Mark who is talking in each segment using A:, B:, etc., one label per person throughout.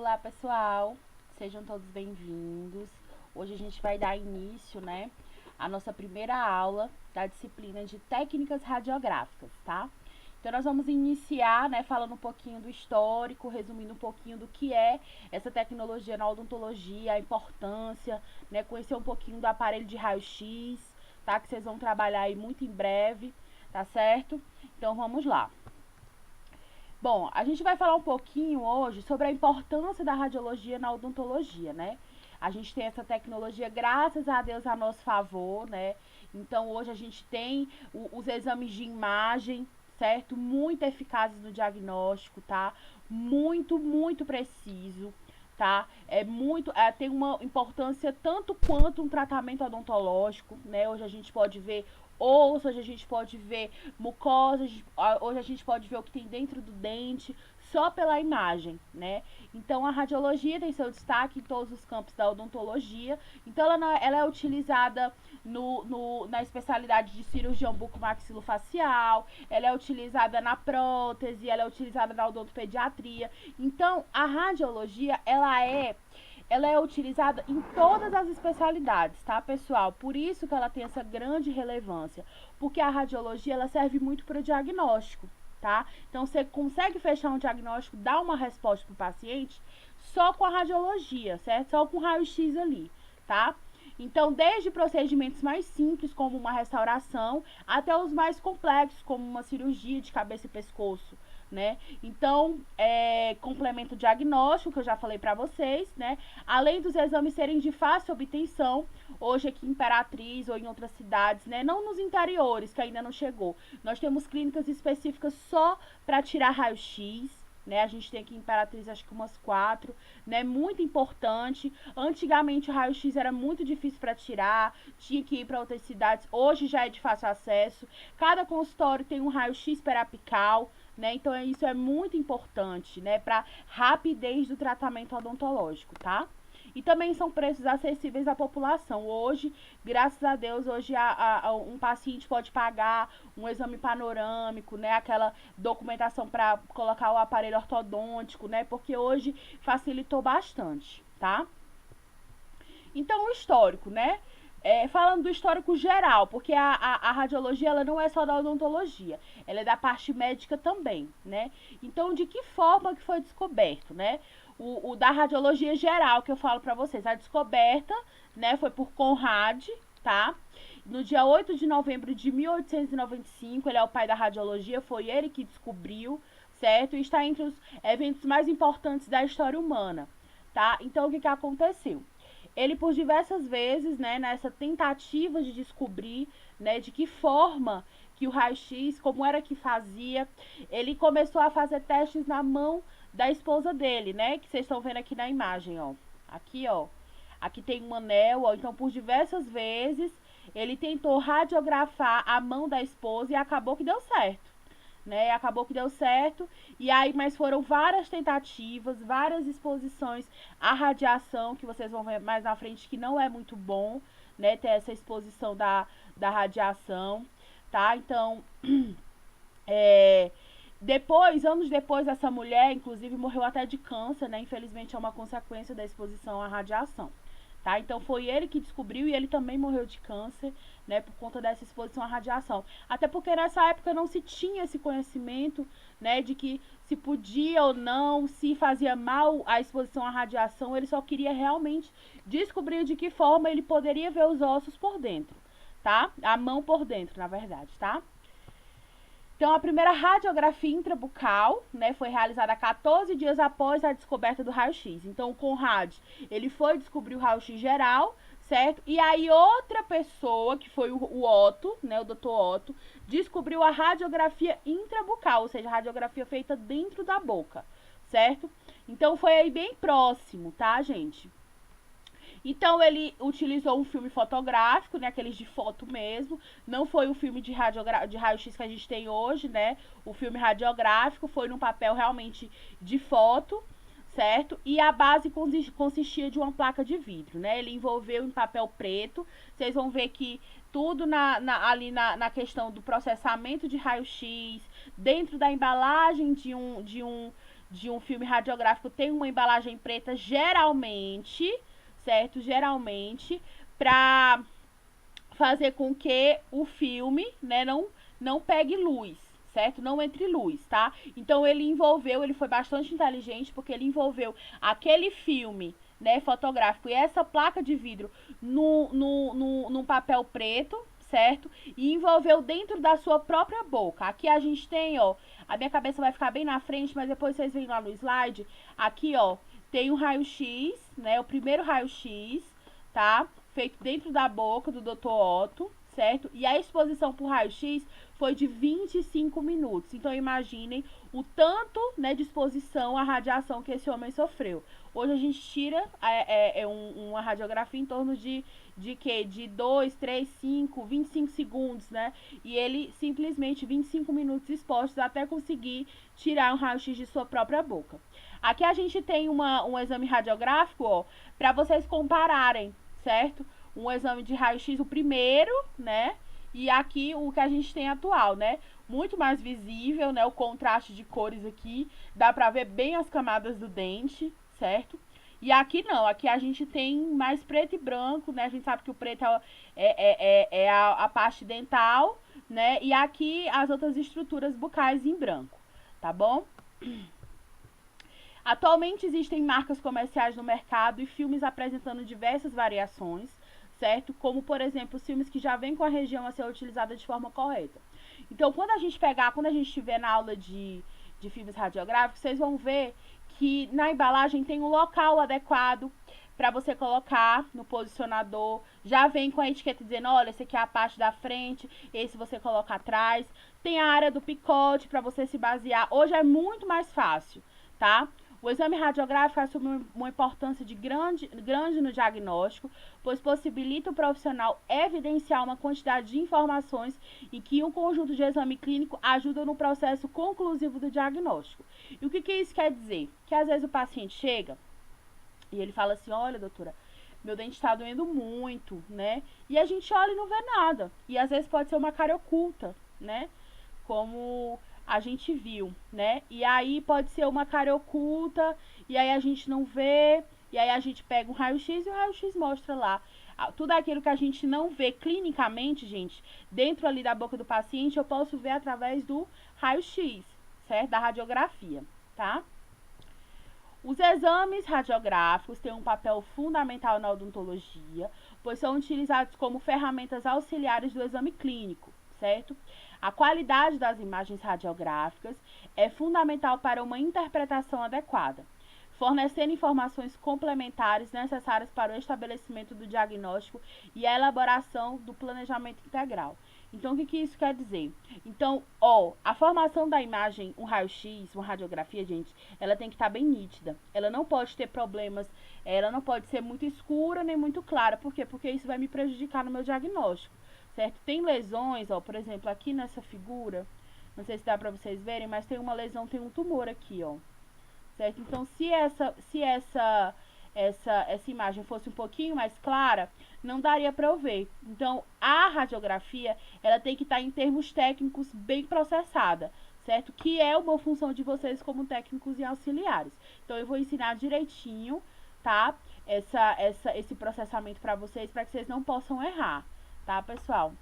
A: Olá, pessoal, sejam todos bem-vindos. Hoje a gente vai dar início, à nossa primeira aula da disciplina de técnicas radiográficas, tá? Então, nós vamos iniciar, falando um pouquinho do histórico, resumindo um pouquinho do que é essa tecnologia na odontologia, a importância, conhecer um pouquinho do aparelho de raio-x, tá? Que vocês vão trabalhar aí muito em breve, tá certo? Então, vamos lá. Bom, a gente vai falar um pouquinho hoje sobre a importância da radiologia na odontologia, né? A gente tem essa tecnologia, graças a Deus, a nosso favor, né? Então, hoje a gente tem os exames de imagem, certo? Muito eficazes no diagnóstico, tá? Muito preciso, tá? Tem uma importância tanto quanto um tratamento odontológico, né? Hoje a gente pode ver osso, hoje a gente pode ver mucosa, hoje a gente pode ver o que tem dentro do dente, só pela imagem, né? Então, a radiologia tem seu destaque em todos os campos da odontologia. Então, ela é utilizada na especialidade de cirurgião bucomaxilofacial, ela é utilizada na prótese, ela é utilizada na odontopediatria. Então, a radiologia, ela é utilizada em todas as especialidades, tá, pessoal? Por isso que ela tem essa grande relevância, porque a radiologia, ela serve muito para o diagnóstico, tá? Então, você consegue fechar um diagnóstico, dar uma resposta para o paciente só com a radiologia, certo? Só com o raio-x ali, tá? Então, desde procedimentos mais simples, como uma restauração, até os mais complexos, como uma cirurgia de cabeça e pescoço, né? Então, complemento diagnóstico, que eu já falei para vocês, né? Além dos exames serem de fácil obtenção, hoje aqui em Imperatriz ou em outras cidades, né? Não nos interiores, que ainda não chegou. Nós temos clínicas específicas só para tirar raio-x, né? A gente tem aqui em Imperatriz acho que umas 4, né? Muito importante. Antigamente o raio-x era muito difícil para tirar, tinha que ir para outras cidades. Hoje já é de fácil acesso. Cada consultório tem um raio-x periapical, né? Então isso é muito importante, né? Para rapidez do tratamento odontológico, tá? E também são preços acessíveis à população. Hoje, graças a Deus, hoje um paciente pode pagar um exame panorâmico, né? Aquela documentação para colocar o aparelho ortodôntico, né? Porque hoje facilitou bastante, tá? Então, o histórico, né? Falando do histórico geral, porque a radiologia, ela não é só da odontologia, ela é da parte médica também, né? Então, de que forma que foi descoberto, né? O da radiologia geral, que eu falo pra vocês, a descoberta, né, foi por Conrad, tá? No dia 8 de novembro de 1895, ele é o pai da radiologia, foi ele que descobriu, certo? E está entre os eventos mais importantes da história humana, tá? Então, o que aconteceu? Ele, por diversas vezes, né, nessa tentativa de descobrir, né, de que forma que o raio-x, como era que fazia, ele começou a fazer testes na mão da esposa dele, né, que vocês estão vendo aqui na imagem, ó. Aqui, ó. Aqui tem um anel, ó. Então, por diversas vezes, ele tentou radiografar a mão da esposa e acabou que deu certo. Né, acabou que deu certo, e aí, mas foram várias tentativas, várias exposições à radiação, que vocês vão ver mais na frente, que não é muito bom, né, ter essa exposição da radiação, tá? Então, anos depois, essa mulher, inclusive, morreu até de câncer, né, infelizmente é uma consequência da exposição à radiação. Tá? Então foi ele que descobriu e ele também morreu de câncer, né, por conta dessa exposição à radiação. Até porque nessa época não se tinha esse conhecimento, né, de que se podia ou não, se fazia mal a exposição à radiação. Ele só queria realmente descobrir de que forma ele poderia ver os ossos por dentro, tá? A mão por dentro, na verdade, tá? Então, a primeira radiografia intrabucal, né, foi realizada 14 dias após a descoberta do raio-x. Então, o Conrad, ele foi descobrir o raio-x geral, certo? E aí, outra pessoa, que foi o Otto, né, o Dr. Otto, descobriu a radiografia intrabucal, ou seja, a radiografia feita dentro da boca, certo? Então, foi aí bem próximo, tá, gente? Então, ele utilizou um filme fotográfico, né, aqueles de foto mesmo, não foi o filme de raio-x que a gente tem hoje, né, o filme radiográfico foi num papel realmente de foto, certo? E a base consistia de uma placa de vidro, né, ele envolveu em papel preto, vocês vão ver que tudo ali na questão do processamento de raio-x, dentro da embalagem de um filme radiográfico tem uma embalagem preta, geralmente, certo? Geralmente, para fazer com que o filme, né, não pegue luz, certo? Não entre luz, tá? Então ele foi bastante inteligente, porque ele envolveu aquele filme, né, fotográfico e essa placa de vidro num papel preto, certo? E envolveu dentro da sua própria boca. Aqui a gente tem, ó, a minha cabeça vai ficar bem na frente, mas depois vocês veem lá no slide, aqui, ó, tem um raio-x, né, o primeiro raio-x, tá? Feito dentro da boca do Dr. Otto, certo? E a exposição por raio-x foi de 25 minutos. Então, imaginem o tanto, né, de exposição à radiação que esse homem sofreu. Hoje a gente tira uma radiografia em torno de quê? De 2, 3, 5, 25 segundos, né? E ele simplesmente 25 minutos expostos até conseguir tirar um raio-x de sua própria boca. Aqui a gente tem um exame radiográfico, ó, para vocês compararem, certo? Um exame de raio-x, o primeiro, né? E aqui o que a gente tem atual, né? Muito mais visível, né? O contraste de cores aqui, dá pra ver bem as camadas do dente, certo? E aqui não, aqui a gente tem mais preto e branco, né? A gente sabe que o preto é a parte dental, né? E aqui as outras estruturas bucais em branco, tá bom? Atualmente existem marcas comerciais no mercado e filmes apresentando diversas variações, certo? Como, por exemplo, os filmes que já vêm com a região a ser utilizada de forma correta. Então, quando a gente estiver na aula de filmes radiográficos, vocês vão ver que na embalagem tem um local adequado para você colocar no posicionador. Já vem com a etiqueta dizendo, olha, esse aqui é a parte da frente, esse você coloca atrás. Tem a área do picote para você se basear. Hoje é muito mais fácil, tá? O exame radiográfico assume uma importância grande no diagnóstico, pois possibilita o profissional evidenciar uma quantidade de informações e que um conjunto de exame clínico ajuda no processo conclusivo do diagnóstico. E o que isso quer dizer? Que às vezes o paciente chega e ele fala assim, olha, doutora, meu dente está doendo muito, né? E a gente olha e não vê nada. E às vezes pode ser uma cárie oculta, né? Como a gente viu, né? E aí pode ser uma cárie oculta, e aí a gente não vê, e aí a gente pega um raio-x e o raio-x mostra lá. Tudo aquilo que a gente não vê clinicamente, gente, dentro ali da boca do paciente, eu posso ver através do raio-x, certo? Da radiografia, tá? Os exames radiográficos têm um papel fundamental na odontologia, pois são utilizados como ferramentas auxiliares do exame clínico, certo? A qualidade das imagens radiográficas é fundamental para uma interpretação adequada, fornecendo informações complementares necessárias para o estabelecimento do diagnóstico e a elaboração do planejamento integral. Então, o que isso quer dizer? Então, a formação da imagem, um raio-x, uma radiografia, gente, ela tem que estar bem nítida. Ela não pode ter problemas, ela não pode ser muito escura nem muito clara. Por quê? Porque isso vai me prejudicar no meu diagnóstico, certo? Tem lesões, por exemplo, aqui nessa figura, não sei se dá pra vocês verem, mas tem uma lesão, tem um tumor aqui, ó. Certo? Então, se essa imagem fosse um pouquinho mais clara, não daria para eu ver. Então, a radiografia, ela tem que estar em termos técnicos bem processada, certo? Que é uma função de vocês como técnicos e auxiliares. Então, eu vou ensinar direitinho, tá? Esse processamento para vocês que vocês não possam errar, tá, pessoal?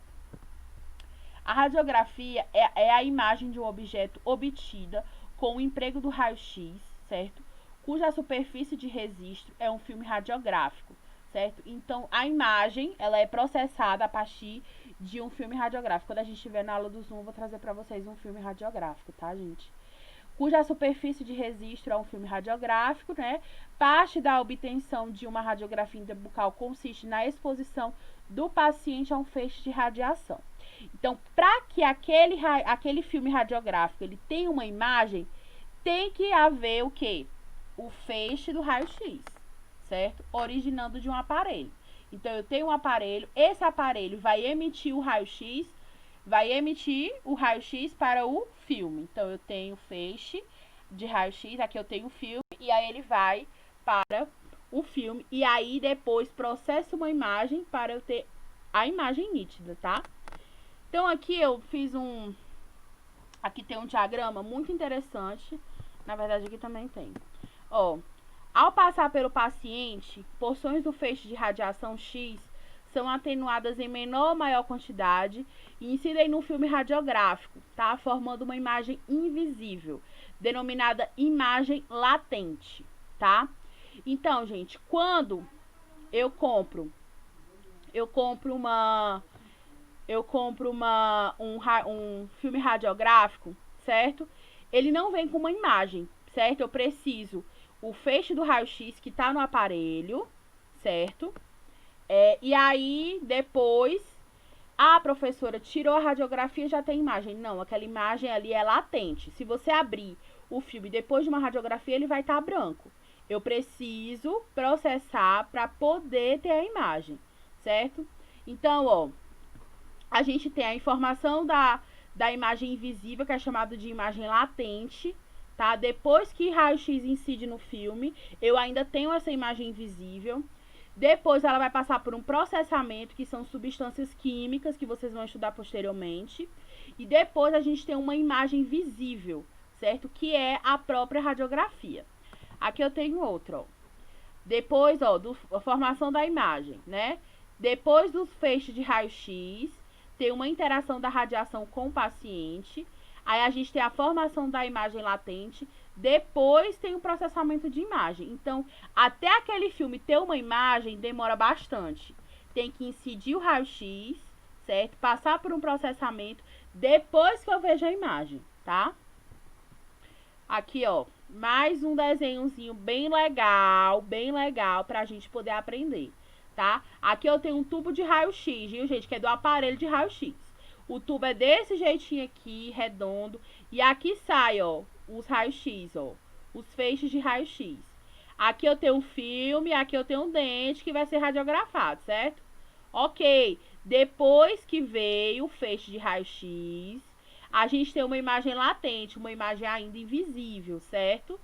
A: A radiografia é a imagem de um objeto obtida com o emprego do raio-x, certo? Cuja superfície de registro é um filme radiográfico, certo? Então, a imagem, ela é processada a partir de um filme radiográfico. Quando a gente estiver na aula do Zoom, eu vou trazer para vocês um filme radiográfico, tá, gente? Cuja superfície de registro é um filme radiográfico, né? Parte da obtenção de uma radiografia intrabucal consiste na exposição do paciente a um feixe de radiação. Então, para que aquele filme radiográfico ele tenha uma imagem, tem que haver o quê? O feixe do raio-x, certo? Originando de um aparelho. Então, eu tenho um aparelho, esse aparelho vai emitir o raio-x, para o filme. Então, eu tenho feixe de raio-x, aqui eu tenho o filme, e aí ele vai para o filme, e aí depois processa uma imagem para eu ter a imagem nítida, tá? Então, aqui eu fiz aqui tem um diagrama muito interessante, Na verdade, aqui também tem. Ó, ao passar pelo paciente, porções do feixe de radiação X são atenuadas em menor ou maior quantidade e incidem no filme radiográfico, tá? Formando uma imagem invisível, denominada imagem latente, tá? Então, gente, quando eu compro um filme radiográfico, certo? Ele não vem com uma imagem, certo? Eu preciso o feixe do raio-x que está no aparelho, certo? E aí, depois, a professora tirou a radiografia e já tem imagem. Não, aquela imagem ali é latente. Se você abrir o filme depois de uma radiografia, ele vai estar branco. Eu preciso processar para poder ter a imagem, certo? Então, ó, a gente tem a informação da imagem invisível, que é chamada de imagem latente, tá? Depois que raio-x incide no filme, eu ainda tenho essa imagem invisível. Depois ela vai passar por um processamento, que são substâncias químicas, que vocês vão estudar posteriormente. E depois a gente tem uma imagem visível, certo? Que é a própria radiografia. Aqui eu tenho outra, ó. Depois, ó, a formação da imagem, né? Depois dos feixes de raio-x, tem uma interação da radiação com o paciente. Aí a gente tem a formação da imagem latente. Depois tem o processamento de imagem. Então, até aquele filme ter uma imagem, demora bastante. Tem que incidir o raio-x, certo? Passar por um processamento, depois que eu vejo a imagem, tá? Aqui, ó, mais um desenhozinho bem legal pra gente poder aprender, tá? Aqui eu tenho um tubo de raio-x, viu, gente? Que é do aparelho de raio-x. O tubo é desse jeitinho aqui, redondo. E aqui sai, ó, os raios-x, ó. Os feixes de raio-x. Aqui eu tenho um filme, aqui eu tenho um dente que vai ser radiografado, certo? Ok. Depois que veio o feixe de raio-x, a gente tem uma imagem latente, uma imagem ainda invisível, certo?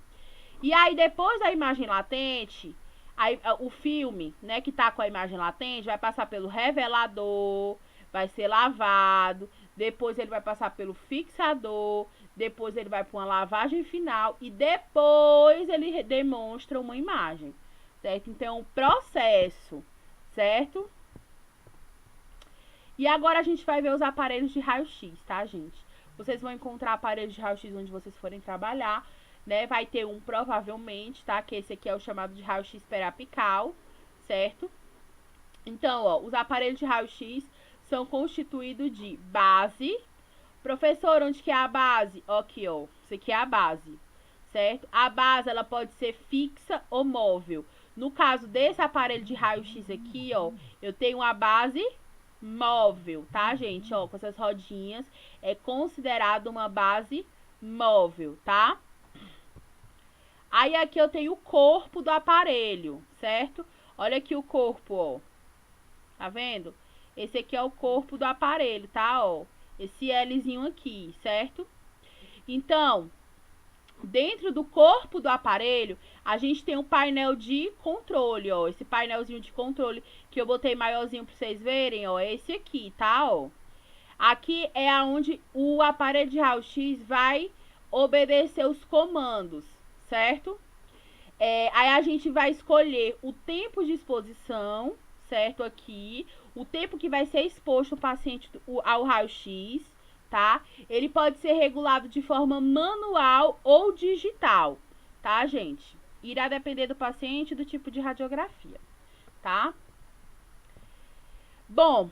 A: E aí, depois da imagem latente, aí, o filme, né, que tá com a imagem latente, vai passar pelo revelador, vai ser lavado, depois ele vai passar pelo fixador, depois ele vai para uma lavagem final e depois ele demonstra uma imagem, certo? Então, processo, certo? E agora a gente vai ver os aparelhos de raio-x, tá, gente? Vocês vão encontrar aparelhos de raio-x onde vocês forem trabalhar, né? Vai ter um, provavelmente, tá? Que esse aqui é o chamado de raio-x periapical, certo? Então, ó, os aparelhos de raio-x são constituídos de base. Professor, onde que é a base? Aqui, ó. Isso aqui é a base, certo? A base, ela pode ser fixa ou móvel. No caso desse aparelho de raio-x aqui, ó, eu tenho a base móvel, tá, gente? Ó, com essas rodinhas, é considerado uma base móvel, tá? Aí aqui eu tenho o corpo do aparelho, certo? Olha aqui o corpo, ó. Tá vendo? Esse aqui é o corpo do aparelho, tá? Ó, esse Lzinho aqui, certo? Então, dentro do corpo do aparelho, a gente tem um painel de controle, ó. Esse painelzinho de controle que eu botei maiorzinho pra vocês verem, ó. É esse aqui, tá? Ó. Aqui é onde o aparelho de raio-x vai obedecer os comandos, certo? Aí a gente vai escolher o tempo de exposição, certo? Aqui, o tempo que vai ser exposto o paciente ao raio-x, tá? Ele pode ser regulado de forma manual ou digital, tá, gente? Irá depender do paciente e do tipo de radiografia, tá? Bom,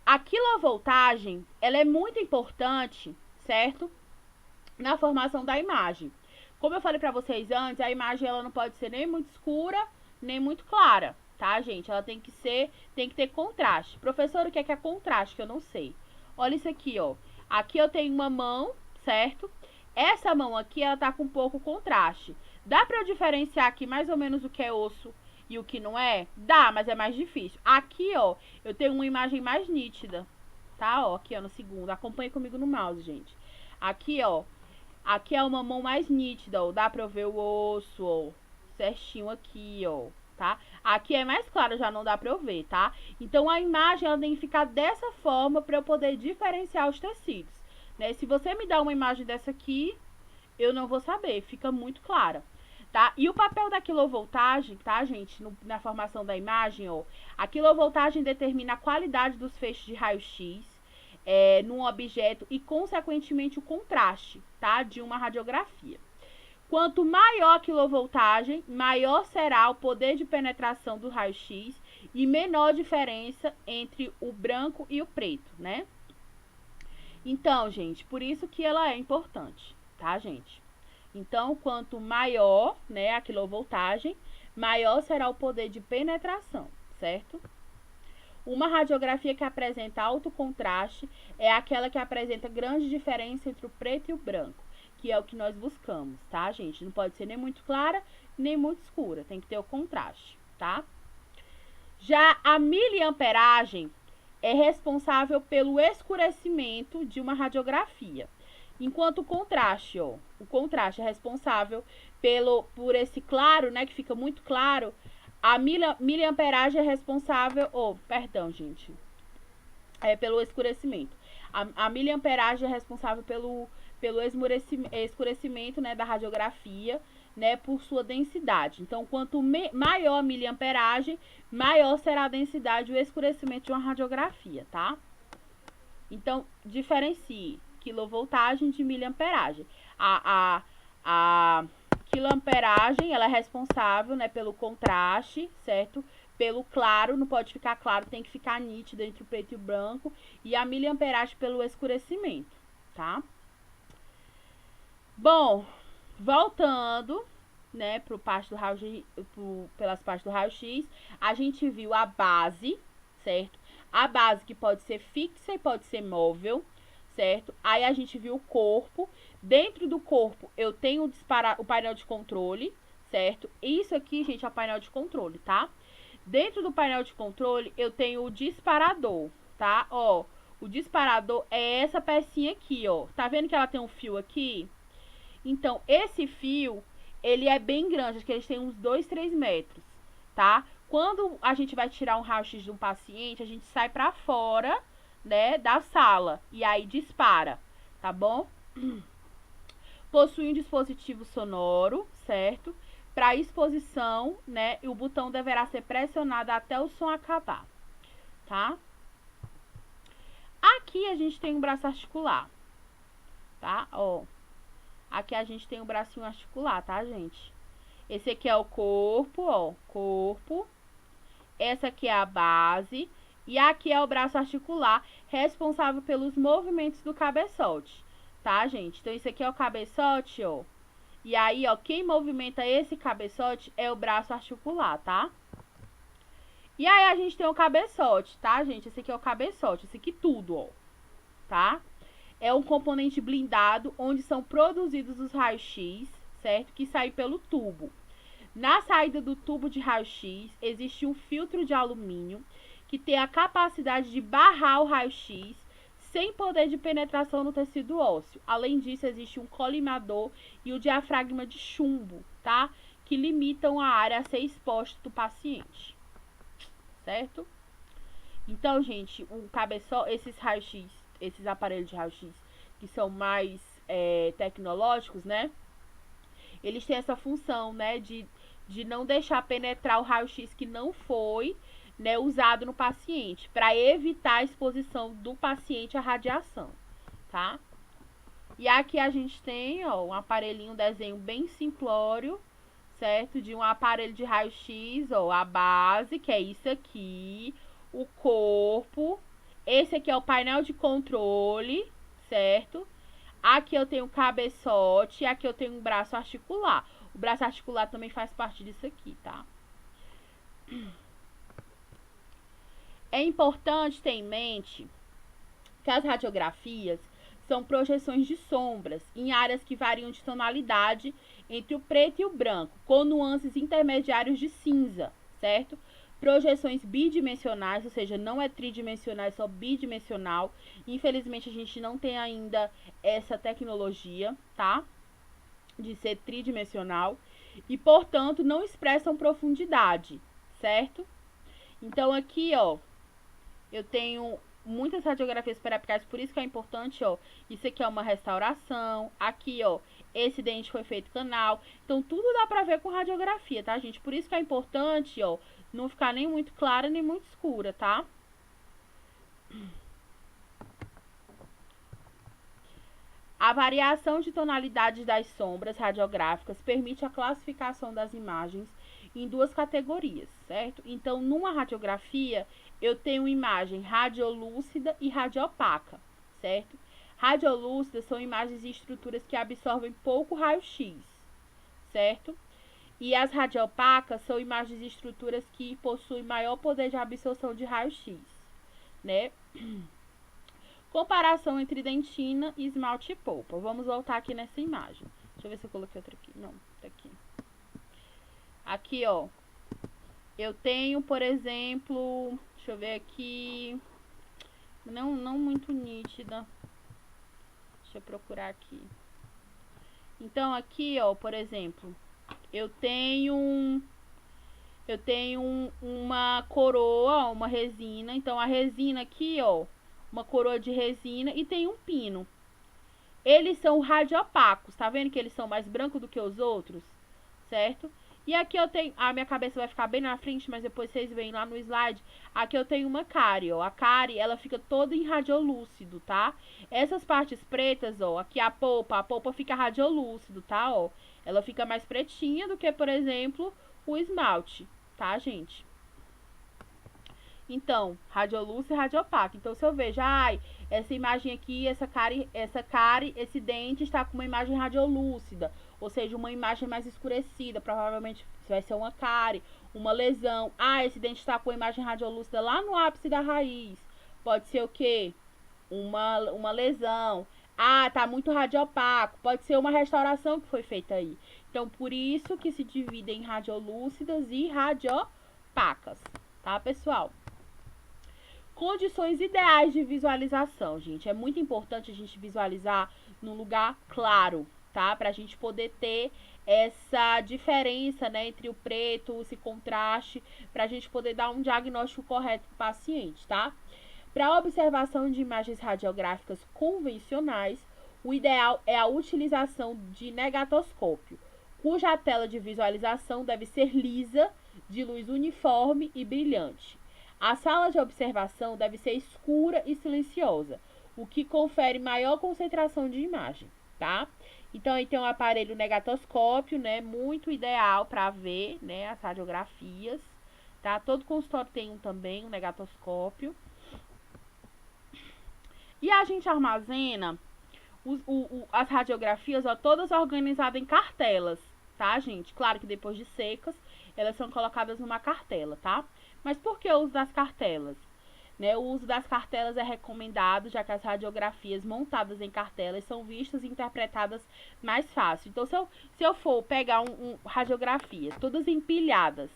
A: a quilovoltagem, ela é muito importante, certo? Na formação da imagem. Como eu falei pra vocês antes, a imagem ela não pode ser nem muito escura, nem muito clara, tá, gente? Ela tem que ter contraste. Professor, o que é contraste? Que eu não sei. Olha isso aqui, ó. Aqui eu tenho uma mão, certo? Essa mão aqui, ela tá com pouco contraste. Dá pra eu diferenciar aqui mais ou menos o que é osso e o que não é? Dá, mas é mais difícil. Aqui, ó, eu tenho uma imagem mais nítida, tá? Ó, aqui, ó, no segundo. Acompanhe comigo no mouse, gente. Aqui, ó. Aqui é uma mão mais nítida, ó. Dá pra eu ver o osso, ó. Certinho aqui, ó. Tá? Aqui é mais claro, já não dá pra eu ver, tá? Então, a imagem, ela tem que ficar dessa forma pra eu poder diferenciar os tecidos, né? Se você me dá uma imagem dessa aqui, Eu não vou saber, fica muito clara, tá? E o papel da quilovoltagem, tá, gente, na formação da imagem, ó, a quilovoltagem determina a qualidade dos feixes de raio-x num objeto e, consequentemente, o contraste, tá, de uma radiografia. Quanto maior a quilovoltagem, maior será o poder de penetração do raio-x e menor a diferença entre o branco e o preto, né? Então, gente, por isso que ela é importante, tá, gente? Então, quanto maior, né, a quilovoltagem, maior será o poder de penetração, certo? Uma radiografia que apresenta alto contraste é aquela que apresenta grande diferença entre o preto e o branco, que é o que nós buscamos, tá, gente? Não pode ser nem muito clara, nem muito escura, tem que ter o contraste, tá? Já a miliamperagem é responsável pelo escurecimento de uma radiografia, enquanto o contraste é responsável por esse claro, né, que fica muito claro. A miliamperagem é responsável, pelo escurecimento. A miliamperagem é responsável pelo escurecimento, né, da radiografia, né, por sua densidade. Então, quanto maior a miliamperagem, maior será a densidade e o escurecimento de uma radiografia, tá? Então, diferencie quilovoltagem de miliamperagem. A quiloamperagem, ela é responsável, né, pelo contraste, certo? Pelo claro, não pode ficar claro, tem que ficar nítido entre o preto e o branco. E a miliamperagem pelo escurecimento, tá? Bom, voltando, né, pelas partes do raio-x, a gente viu a base, certo? A base que pode ser fixa e pode ser móvel, certo? Aí a gente viu o corpo. Dentro do corpo eu tenho o painel de controle, certo? Isso aqui, gente, é o painel de controle, tá? Dentro do painel de controle eu tenho o disparador, tá? Ó, o disparador é essa pecinha aqui, ó. Tá vendo que ela tem um fio aqui? Então, esse fio, ele é bem grande, acho que eles têm uns 2, 3 metros, tá? Quando a gente vai tirar um raio-x de um paciente, a gente sai pra fora, né, da sala, e aí dispara, tá bom? Possui um dispositivo sonoro, certo? Para exposição, né, e o botão deverá ser pressionado até o som acabar, tá? Aqui a gente tem um braço articular, tá? Ó. Aqui a gente tem o bracinho articular, tá, gente? Esse aqui é o corpo, ó, corpo. Essa aqui é a base. E aqui é o braço articular, responsável pelos movimentos do cabeçote, tá, gente? Então, isso aqui é o cabeçote, ó. E aí, ó, quem movimenta esse cabeçote é o braço articular, tá? E aí, a gente tem o cabeçote, tá, gente? Esse aqui é o cabeçote, esse aqui tudo, ó, tá? É um componente blindado onde são produzidos os raios-x, certo? Que saem pelo tubo. Na saída do tubo de raio-x, existe um filtro de alumínio que tem a capacidade de barrar o raio-x sem poder de penetração no tecido ósseo. Além disso, existe um colimador e o diafragma de chumbo, tá? Que limitam a área a ser exposta do paciente, certo? Então, gente, esses raios-x, esses aparelhos de raio-x que são mais tecnológicos, né? Eles têm essa função, né, de não deixar penetrar o raio-x que não foi, né, usado no paciente, para evitar a exposição do paciente à radiação, tá? E aqui a gente tem, ó, um aparelhinho, um desenho bem simplório, certo? De um aparelho de raio-x, ó, a base, que é isso aqui, o corpo. Esse aqui é o painel de controle, certo? Aqui eu tenho o cabeçote e aqui eu tenho um braço articular. O braço articular também faz parte disso aqui, tá? É importante ter em mente que as radiografias são projeções de sombras em áreas que variam de tonalidade entre o preto e o branco, com nuances intermediários de cinza, certo? Projeções bidimensionais, ou seja, não é tridimensional, é só bidimensional. Infelizmente, a gente não tem ainda essa tecnologia, tá? De ser tridimensional. E, portanto, não expressam profundidade, certo? Então, aqui, ó, eu tenho muitas radiografias periapicais, por isso que é importante, ó. Isso aqui é uma restauração. Aqui, ó, esse dente foi feito canal. Então, tudo dá pra ver com radiografia, tá, gente? Por isso que é importante, ó, não ficar nem muito clara, nem muito escura, tá? A variação de tonalidades das sombras radiográficas permite a classificação das imagens em duas categorias, certo? Então, numa radiografia, eu tenho imagem radiolúcida e radiopaca, certo? Radiolúcidas são imagens e estruturas que absorvem pouco raio-x, certo? E as radiopacas são imagens e estruturas que possuem maior poder de absorção de raio-x, né? Comparação entre dentina e esmalte e polpa. Vamos voltar aqui nessa imagem. Deixa eu ver se eu coloquei outra aqui. Não, tá aqui. Aqui, ó. Eu tenho, por exemplo, deixa eu ver aqui. Não muito nítida. Deixa eu procurar aqui. Então, aqui, ó, por exemplo, eu tenho uma coroa, uma resina. Então, a resina aqui, ó, uma coroa de resina e tem um pino. Eles são radiopacos, tá vendo que eles são mais brancos do que os outros, certo? E aqui eu tenho, a minha cabeça vai ficar bem na frente, mas depois vocês veem lá no slide. Aqui eu tenho uma cárie, ó. A cárie, ela fica toda em radiolúcido, tá? Essas partes pretas, ó, aqui a polpa fica radiolúcido, tá, ó. Ela fica mais pretinha do que, por exemplo, o esmalte, tá, gente? Então, radiolúcido e radiopaco. Então, se eu vejo, ai, essa imagem aqui, essa cárie, esse dente está com uma imagem radiolúcida, ou seja, uma imagem mais escurecida, provavelmente vai ser uma cárie, uma lesão. Ah, esse dente está com a imagem radiolúcida lá no ápice da raiz. Pode ser o quê? Uma lesão. Ah, tá muito radiopaco. Pode ser uma restauração que foi feita aí. Então, por isso que se dividem em radiolúcidas e radiopacas, tá, pessoal? Condições ideais de visualização, gente. É muito importante a gente visualizar num lugar claro, tá? Pra gente poder ter essa diferença, né, entre o preto, esse contraste, pra gente poder dar um diagnóstico correto pro paciente, tá? Para observação de imagens radiográficas convencionais, o ideal é a utilização de negatoscópio, cuja tela de visualização deve ser lisa, de luz uniforme e brilhante. A sala de observação deve ser escura e silenciosa, o que confere maior concentração de imagem, tá? Então, aí tem um aparelho negatoscópio, né? Muito ideal para ver, né, as radiografias, tá? Todo consultório tem um também, um negatoscópio. E a gente armazena as radiografias, ó, todas organizadas em cartelas, tá, gente? Claro que depois de secas, elas são colocadas numa cartela, tá? Mas por que o uso das cartelas? Né, o uso das cartelas é recomendado, já que as radiografias montadas em cartelas são vistas e interpretadas mais fácil. Então, se eu for pegar radiografias todas empilhadas,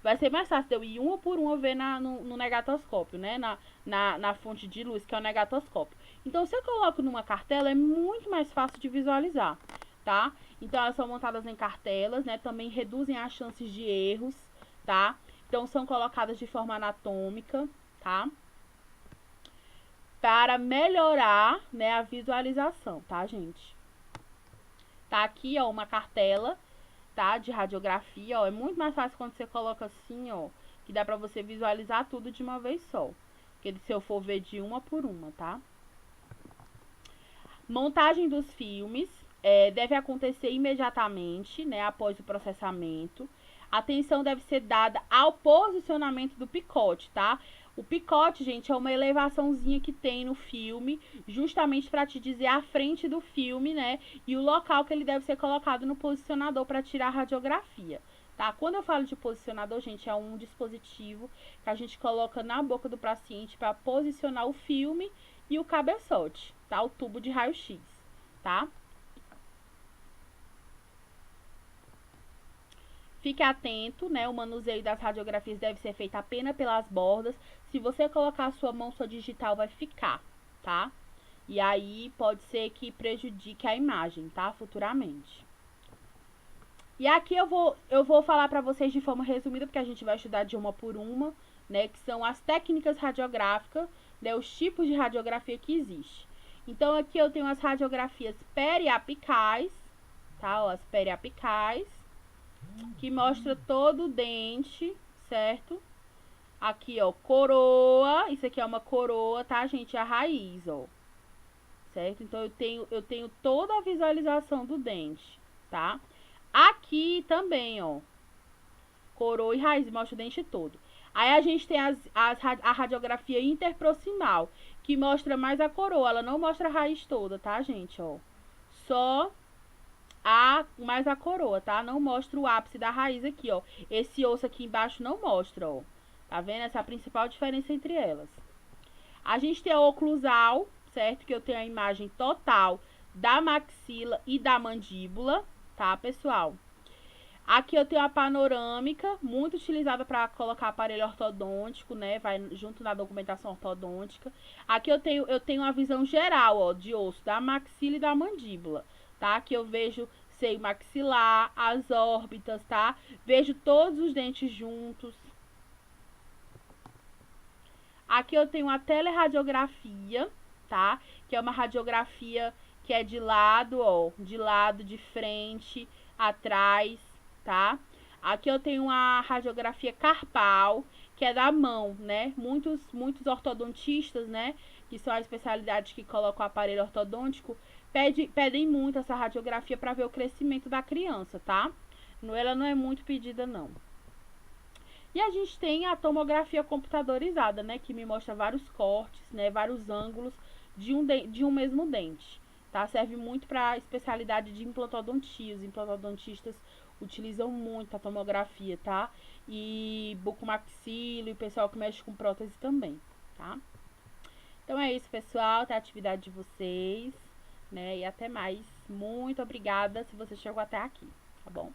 A: vai ser mais fácil de eu ir uma por uma ver no negatoscópio, né? Na fonte de luz, que é o negatoscópio. Então, se eu coloco numa cartela, é muito mais fácil de visualizar, tá? Então, elas são montadas em cartelas, né? Também reduzem as chances de erros, tá? Então, são colocadas de forma anatômica, tá? Para melhorar, né, a visualização, tá, gente? Tá aqui, ó, uma cartela, tá, de radiografia, ó. É muito mais fácil quando você coloca assim, ó, que dá pra você visualizar tudo de uma vez só. Porque se eu for ver de uma por uma, tá? Montagem dos filmes deve acontecer imediatamente, né, após o processamento. Atenção deve ser dada ao posicionamento do picote, tá? O picote, gente, é uma elevaçãozinha que tem no filme, justamente para te dizer a frente do filme, né? E o local que ele deve ser colocado no posicionador para tirar a radiografia, tá? Quando eu falo de posicionador, gente, é um dispositivo que a gente coloca na boca do paciente para posicionar o filme e o cabeçote, tá? O tubo de raio-x, tá? Fique atento, né? O manuseio das radiografias deve ser feito apenas pelas bordas. Se você colocar a sua mão, sua digital vai ficar, tá? E aí pode ser que prejudique a imagem, tá? Futuramente. E aqui eu vou falar pra vocês de forma resumida, porque a gente vai estudar de uma por uma, né? Que são as técnicas radiográficas, né? Os tipos de radiografia que existe. Então, aqui eu tenho as radiografias periapicais, tá? Ó, as periapicais, que mostra todo o dente, certo? Aqui, ó, coroa, isso aqui é uma coroa, tá, gente? A raiz, ó, certo? Então, eu tenho toda a visualização do dente, tá? Aqui também, ó, coroa e raiz, mostra o dente todo. Aí a gente tem a radiografia interproximal, que mostra mais a coroa, ela não mostra a raiz toda, tá, gente, ó. Só mais a coroa, tá? Não mostra o ápice da raiz aqui, ó. Esse osso aqui embaixo não mostra, ó. Tá vendo? Essa é a principal diferença entre elas. A gente tem a oclusal, certo? Que eu tenho a imagem total da maxila e da mandíbula, tá, pessoal? Aqui eu tenho a panorâmica, muito utilizada para colocar aparelho ortodôntico, né? Vai junto na documentação ortodôntica. Aqui eu tenho a visão geral, ó, de osso da maxila e da mandíbula, tá? Aqui eu vejo seio maxilar, as órbitas, tá? Vejo todos os dentes juntos. Aqui eu tenho a teleradiografia, tá? Que é uma radiografia que é de lado, ó, de lado, de frente, atrás, tá? Aqui eu tenho a radiografia carpal, que é da mão, né? Muitos ortodontistas, né? Que são a especialidade que colocam o aparelho ortodôntico, pedem muito essa radiografia para ver o crescimento da criança, tá? Ela não é muito pedida, não. E a gente tem a tomografia computadorizada, né? Que me mostra vários cortes, né? Vários ângulos de um mesmo dente, tá? Serve muito para especialidade de implantodontia. Os implantodontistas utilizam muito a tomografia, tá? E bucomaxilo e o pessoal que mexe com prótese também, tá? Então é isso, pessoal. Tá a atividade de vocês, né? E até mais. Muito obrigada se você chegou até aqui, tá bom?